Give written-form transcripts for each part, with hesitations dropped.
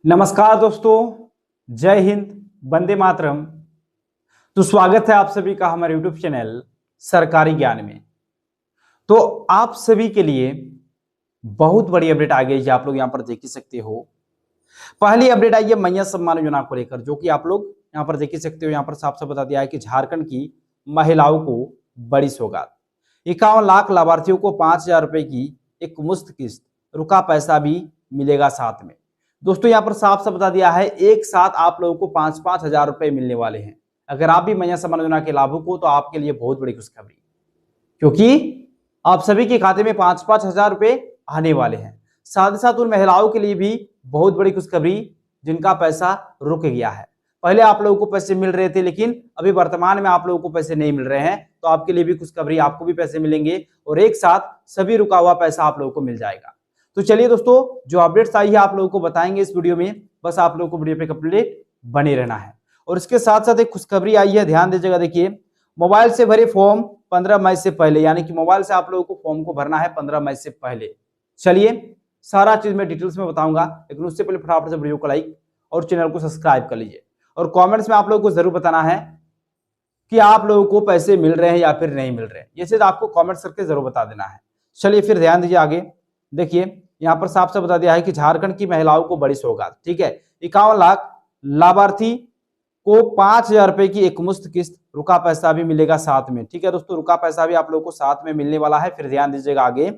नमस्कार दोस्तों, जय हिंद, वंदे मातरम। तो स्वागत है आप सभी का हमारे YouTube चैनल सरकारी ज्ञान में। तो आप सभी के लिए बहुत बड़ी अपडेट आ गई है, आप लोग यहाँ पर देख ही सकते हो। पहली अपडेट आई है मैया सम्मान योजना को लेकर, जो कि आप लोग यहाँ पर देख ही सकते हो। यहाँ पर साफ साफ बता दिया है कि झारखंड की महिलाओं को बड़ी सौगात, 51 लाख लाभार्थियों को 5,000 रुपए की एक मुश्त किस्त, रुका पैसा भी मिलेगा साथ में। दोस्तों यहाँ पर साफ साफ बता दिया है, एक साथ आप लोगों को 5-5 हजार रुपए मिलने वाले हैं। अगर आप भी मैया सम्मान योजना के लाभुक हो तो आपके लिए बहुत बड़ी खुशखबरी, क्योंकि आप सभी के खाते में 5-5 हजार रुपए आने वाले हैं। साथ ही साथ उन महिलाओं के लिए भी बहुत बड़ी खुशखबरी जिनका पैसा रुक गया है। पहले आप लोगों को पैसे मिल रहे थे, लेकिन अभी वर्तमान में आप लोगों को पैसे नहीं मिल रहे हैं, तो आपके लिए भी खुशखबरी, आपको भी पैसे मिलेंगे और एक साथ सभी रुका हुआ पैसा आप लोगों को मिल जाएगा। तो चलिए दोस्तों, जो अपडेट्स आई है आप लोगों को बताएंगे इस वीडियो में। बस आप लोगों को वीडियो पे कंप्लीट बने रहना है। और इसके साथ साथ एक खुशखबरी आई है, ध्यान दीजिएगा। देखिए, मोबाइल से भरे फॉर्म 15 मई से पहले, यानी कि मोबाइल से आप लोगों को फॉर्म को भरना है 15 मई से पहले। चलिए सारा चीज मैं डिटेल्स में बताऊंगा, लेकिन उससे पहले फटाफट से वीडियो को लाइक और चैनल को सब्सक्राइब कर लीजिए। और कमेंट्स में आप लोगों को जरूर बताना है कि आप लोगों को पैसे मिल रहे हैं या फिर नहीं मिल रहे हैं। ये चीज आपको कमेंट्स करके जरूर बता देना है। चलिए फिर ध्यान दीजिए आगे। देखिए यहाँ पर साफ साफ बता दिया है कि झारखंड की महिलाओं को बड़ी सौगात, ठीक है। 51 लाख लाभार्थी को 5,000 रुपए की एक मुश्त किस्त, रुका पैसा भी मिलेगा साथ में, ठीक है दोस्तों। रुका पैसा भी आप लोगों को साथ में मिलने वाला है। फिर ध्यान दीजिएगा आगे,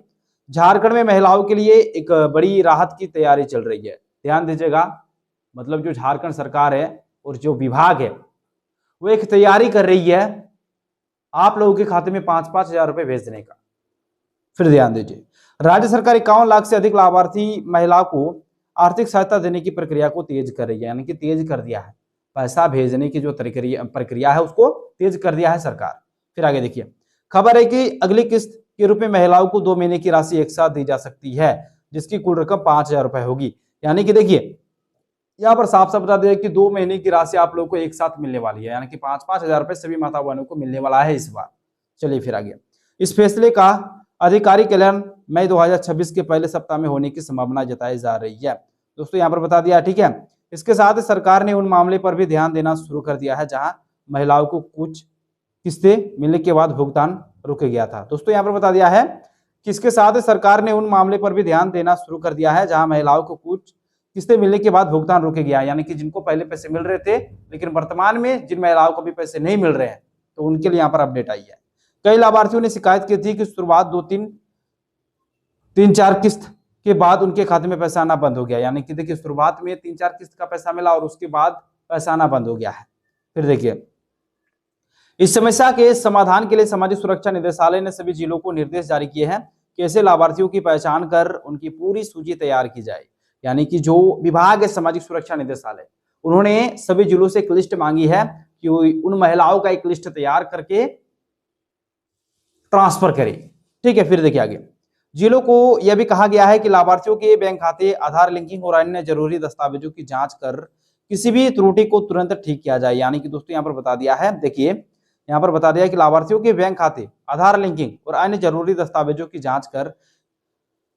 झारखंड में महिलाओं के लिए एक बड़ी राहत की तैयारी चल रही है। ध्यान दीजिएगा, मतलब जो झारखंड सरकार है और जो विभाग है वो एक तैयारी कर रही है आप लोगों के खाते में 5-5 हजार रुपए भेजने का। फिर ध्यान दीजिए, राज्य सरकार 51 लाख से अधिक लाभार्थी महिला को आर्थिक सहायता देने की प्रक्रिया को तेज कर रही है, यानी कि तेज कर दिया है। पैसा भेजने की जो प्रक्रिया है उसको तेज कर दिया है सरकार। फिर आगे देखिए, खबर है कि अगली किस्त के रूप में महिलाओं को 2 महीने की राशि एक साथ दी जा सकती है, जिसकी कुल रकम 5,000 रुपए होगी। यानी कि देखिए यहाँ पर साफ साफ बता दिया कि 2 महीने की राशि आप लोगों को एक साथ मिलने वाली है, यानी कि 5-5 हजार रुपए सभी माता बहनों को मिलने वाला है इस बार। चलिए फिर आगे, इस फैसले का आधिकारिक ऐलान मई 2026 के पहले सप्ताह में होने की संभावना जताई जा रही है। दोस्तों यहाँ पर बता दिया, ठीक है। इसके साथ सरकार ने उन मामले पर भी ध्यान देना शुरू कर दिया है जहां महिलाओं को कुछ किस्तें मिलने के बाद भुगतान रुक गया था। दोस्तों यहाँ पर बता दिया है कि इसके साथ सरकार ने उन मामले पर भी ध्यान देना शुरू कर दिया है जहां महिलाओं को कुछ किस्तें मिलने के बाद भुगतान रुक गया, यानी कि जिनको पहले पैसे मिल रहे थे, लेकिन वर्तमान में जिन महिलाओं को भी पैसे नहीं मिल रहे हैं, तो उनके लिए यहाँ पर अपडेट आई है। कई लाभार्थियों ने शिकायत की थी कि शुरुआत 2-3-4 किस्त के बाद उनके खाते में पैसा आना बंद हो गया, यानी कि देखिए शुरुआत में 3-4 किस्त का पैसा मिला और उसके बाद पैसा आना बंद हो गया है। फिर देखिए, इस समस्या के समाधान के लिए सामाजिक सुरक्षा निदेशालय ने सभी जिलों को निर्देश जारी किए हैं कि ऐसे लाभार्थियों की पहचान कर उनकी पूरी सूची तैयार की जाए। यानी कि जो विभाग है सामाजिक सुरक्षा निदेशालय, उन्होंने सभी जिलों से एक लिस्ट मांगी है कि उन महिलाओं का एक लिस्ट तैयार करके ट्रांसफर करें, ठीक है। फिर देखिए आगे, जिलों को यह भी कहा गया है कि लाभार्थियों के बैंक खाते, आधार लिंकिंग और अन्य जरूरी दस्तावेजों की जांच कर किसी भी त्रुटि को तुरंत ठीक किया जाए। यानी कि दोस्तों यहाँ पर बता दिया है, देखिए यहाँ पर बता दिया कि लाभार्थियों के बैंक खाते, आधार लिंकिंग और अन्य जरूरी दस्तावेजों की जांच कर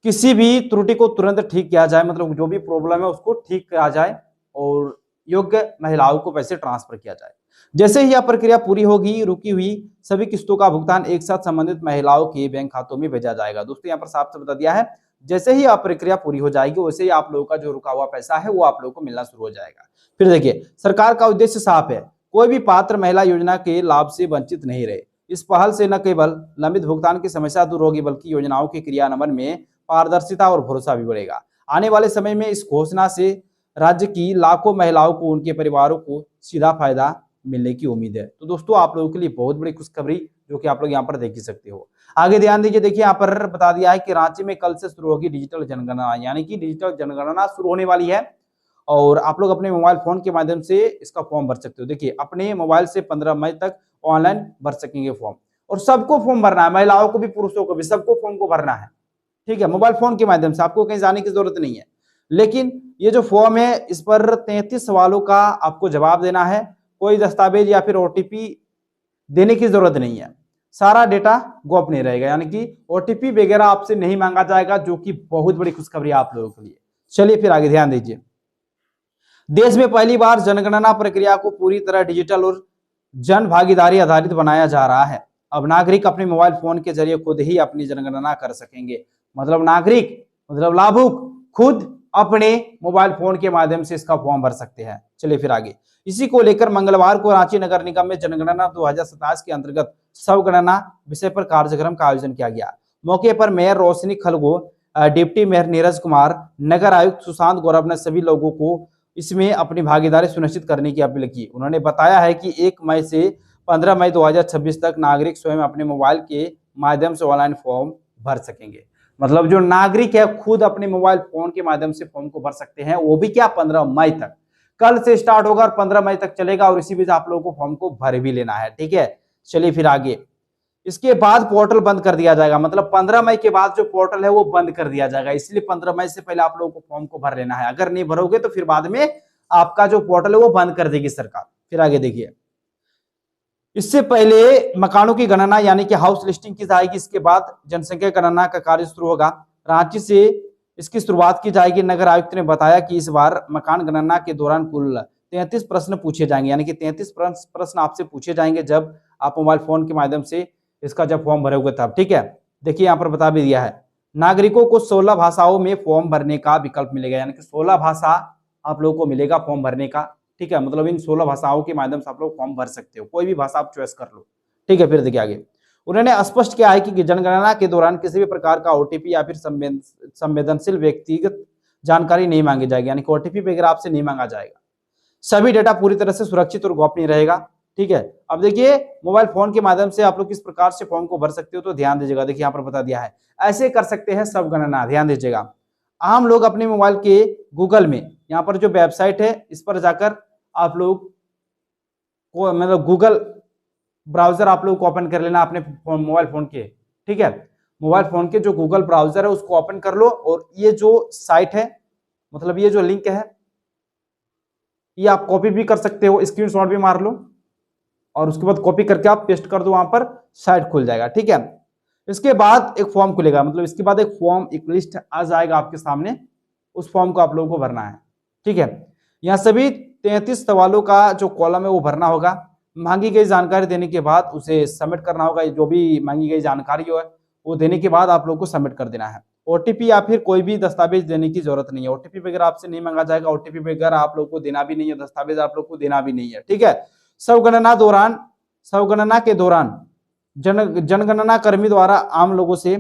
किसी भी त्रुटि को तुरंत ठीक किया जाए, मतलब जो भी प्रॉब्लम है उसको ठीक किया जाए और योग्य महिलाओं को पैसे ट्रांसफर किया जाए। जैसे ही यह प्रक्रिया पूरी होगी, रुकी हुई सभी किस्तों का भुगतान एक साथ संबंधित महिलाओं के बैंक खातों में भेजा जाएगा। दोस्तों यहाँ पर साफ साफ बता दिया है, जैसे ही यह प्रक्रिया पूरी हो जाएगी वैसे ही आप लोगों का जो रुका हुआ पैसा है वो आप लोगों को मिलना शुरू हो जाएगा। फिर देखिए, सरकार का उद्देश्य साफ है, कोई भी पात्र महिला योजना के लाभ से वंचित नहीं रहे। इस पहल से न केवल लंबित भुगतान की समस्या दूर होगी, बल्कि योजनाओं के क्रियान्वयन में पारदर्शिता और भरोसा भी बढ़ेगा। आने वाले समय में इस घोषणा से राज्य की लाखों महिलाओं को, उनके परिवारों को सीधा फायदा मिलने की उम्मीद है। तो दोस्तों आप लोगों के लिए बहुत बड़ी खुशखबरी, जो कि आप लोग यहाँ पर देख ही सकते हो। आगे ध्यान दीजिए, देखिए यहाँ पर बता दिया है कि रांची में कल से शुरू होगी डिजिटल जनगणना, यानी कि डिजिटल जनगणना शुरू होने वाली है और आप लोग अपने मोबाइल फोन के माध्यम से इसका फॉर्म भर सकते हो। देखिए अपने मोबाइल से 15 मई तक ऑनलाइन भर सकेंगे फॉर्म, और सबको फॉर्म भरना है, महिलाओं को भी पुरुषों को भी, सबको फॉर्म को भरना है, ठीक है। मोबाइल फोन के माध्यम से, आपको कहीं जाने की जरूरत नहीं है। लेकिन ये जो फॉर्म है इस पर 33 सवालों का आपको जवाब देना है। कोई दस्तावेज या फिर ओटीपी देने की जरूरत नहीं है, सारा डेटा गोपनीय रहेगा, यानी कि ओटीपी वगैरह आपसे नहीं मांगा जाएगा, जो कि बहुत बड़ी खुशखबरी आप लोगों के लिए। चलिए फिर आगे ध्यान दीजिए, देश में पहली बार जनगणना प्रक्रिया को पूरी तरह डिजिटल और जन भागीदारी आधारित बनाया जा रहा है। अब नागरिक अपने मोबाइल फोन के जरिए खुद ही अपनी जनगणना कर सकेंगे। मतलब नागरिक, मतलब लाभुक खुद अपने मोबाइल फोन के माध्यम से इसका फॉर्म भर सकते हैं। चलिए फिर आगे। इसी को लेकर मंगलवार को रांची नगर निगम में जनगणना 2027 के अंतर्गत स्वगणना विषय पर कार्यक्रम का आयोजन किया गया। मौके पर मेयर रोशनी खलगो, डिप्टी मेयर नीरज कुमार, नगर आयुक्त सुशांत गौरव ने सभी लोगों को इसमें अपनी भागीदारी सुनिश्चित करने की अपील की। उन्होंने बताया है कि 1 मई से 15 मई 2026 तक नागरिक स्वयं अपने मोबाइल के माध्यम से ऑनलाइन फॉर्म भर सकेंगे। मतलब जो नागरिक है खुद अपने मोबाइल फोन के माध्यम से फॉर्म को भर सकते हैं, वो भी क्या 15 मई तक। कल से स्टार्ट होगा और 15 मई तक चलेगा और इसी बीच आप लोगों को फॉर्म को भर भी लेना है। ठीक है, चलिए फिर आगे। इसके बाद पोर्टल बंद कर दिया जाएगा। मतलब 15 मई के बाद जो पोर्टल है वो बंद कर दिया जाएगा, इसलिए 15 मई से पहले आप लोगों को फॉर्म को भर लेना है। अगर नहीं भरोगे तो फिर बाद में आपका जो पोर्टल है वो बंद कर देगी सरकार। फिर आगे देखिए। इससे पहले मकानों की गणना यानी कि हाउस लिस्टिंग की जाएगी। इसके बाद जनसंख्या गणना का कार्य शुरू होगा। रांची से इसकी शुरुआत की जाएगी। नगर आयुक्त ने बताया कि इस बार मकान गणना के दौरान कुल 33 प्रश्न पूछे जाएंगे, यानी कि 33 प्रश्न आपसे पूछे जाएंगे जब आप मोबाइल फोन के माध्यम से इसका जब फॉर्म भरोगे तब। ठीक है, देखिए यहाँ पर बता भी दिया है। नागरिकों को 16 भाषाओं में फॉर्म भरने का विकल्प मिलेगा, यानी कि 16 भाषा आप लोगों को मिलेगा फॉर्म भरने का। ठीक है, मतलब इन 16 भाषाओं के माध्यम से आप लोग फॉर्म भर सकते हो, कोई भी भाषा आप चॉइस कर लो। ठीक है, फिर देखिए आगे। उन्होंने स्पष्ट किया है कि जनगणना के दौरान किसी भी प्रकार का ओटीपी या फिर संवेदनशील व्यक्तिगत जानकारी नहीं मांगी जाएगी, यानी कि ओटीपी वगैरह आपसे नहीं मांगा जाएगा। सभी डेटा पूरी तरह से सुरक्षित और गोपनीय रहेगा। ठीक है, अब देखिए मोबाइल फोन के माध्यम से आप लोग किस प्रकार से फॉर्म को भर सकते हो, तो ध्यान दीजिएगा। देखिए यहाँ पर बता दिया है, ऐसे कर सकते हैं सब गणना। ध्यान दीजिएगा, आम लोग अपने मोबाइल के गूगल में यहाँ पर जो वेबसाइट है इस पर जाकर आप लोग को, मतलब गूगल ब्राउजर आप लोग को ओपन कर लेना अपने मोबाइल फोन के। ठीक है, मोबाइल फोन के जो गूगल ब्राउजर है उसको ओपन कर लो और ये जो साइट है, मतलब ये जो लिंक है, ये आप कॉपी भी कर सकते हो, स्क्रीनशॉट भी मार लो और उसके बाद कॉपी करके आप पेस्ट कर दो, वहां पर साइट खुल जाएगा। ठीक है, इसके बाद एक फॉर्म खुलेगा, मतलब इसके बाद एक फॉर्म, एक लिस्ट आ जाएगा आपके सामने, उस फॉर्म को आप लोगों को भरना है। ठीक है, यहाँ सभी 33 सवालों का जो कॉलम है वो भरना होगा। मांगी गई जानकारी देने के बाद उसे सबमिट करना होगा। जो भी मांगी गई जानकारी है वो देने के बाद आप लोग को सबमिट कर देना है। ओटीपी या फिर कोई भी दस्तावेज देने की जरूरत नहीं है, ओटीपी वगैरह आपसे नहीं मांगा जाएगा, ओटीपी वगैरह आप लोग को देना भी नहीं है, दस्तावेज आप लोग को देना भी नहीं है। ठीक है, स्वगणना के दौरान जनगणना कर्मी द्वारा आम लोगों से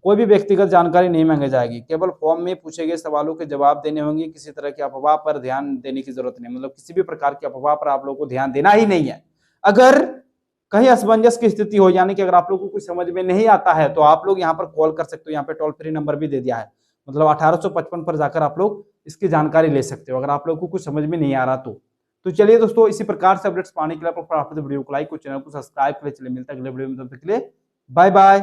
कोई भी व्यक्तिगत जानकारी नहीं मांगी जाएगी, केवल फॉर्म में पूछे गए सवालों के जवाब देने होंगे। किसी तरह की अफवाह पर ध्यान देने की जरूरत नहीं, मतलब किसी भी प्रकार की अफवाह पर आप लोगों को ध्यान देना ही नहीं है। अगर कहीं असमंजस की स्थिति हो, यानी कि अगर आप लोगों को कुछ समझ में नहीं आता है तो आप लोग यहाँ पर कॉल कर सकते हो। यहाँ पे टोल फ्री नंबर भी दे दिया है, मतलब 1855 पर जाकर आप लोग इसकी जानकारी ले सकते हो अगर आप लोग को कुछ समझ में नहीं आ रहा तो चलिए दोस्तों, इसी प्रकार से अपडेट्स पाने के लिए वीडियो को लाइक और चैनल को सब्सक्राइब कर, चलिए मिलता है अगले वीडियो में, तब तक के लिए बाय बाय।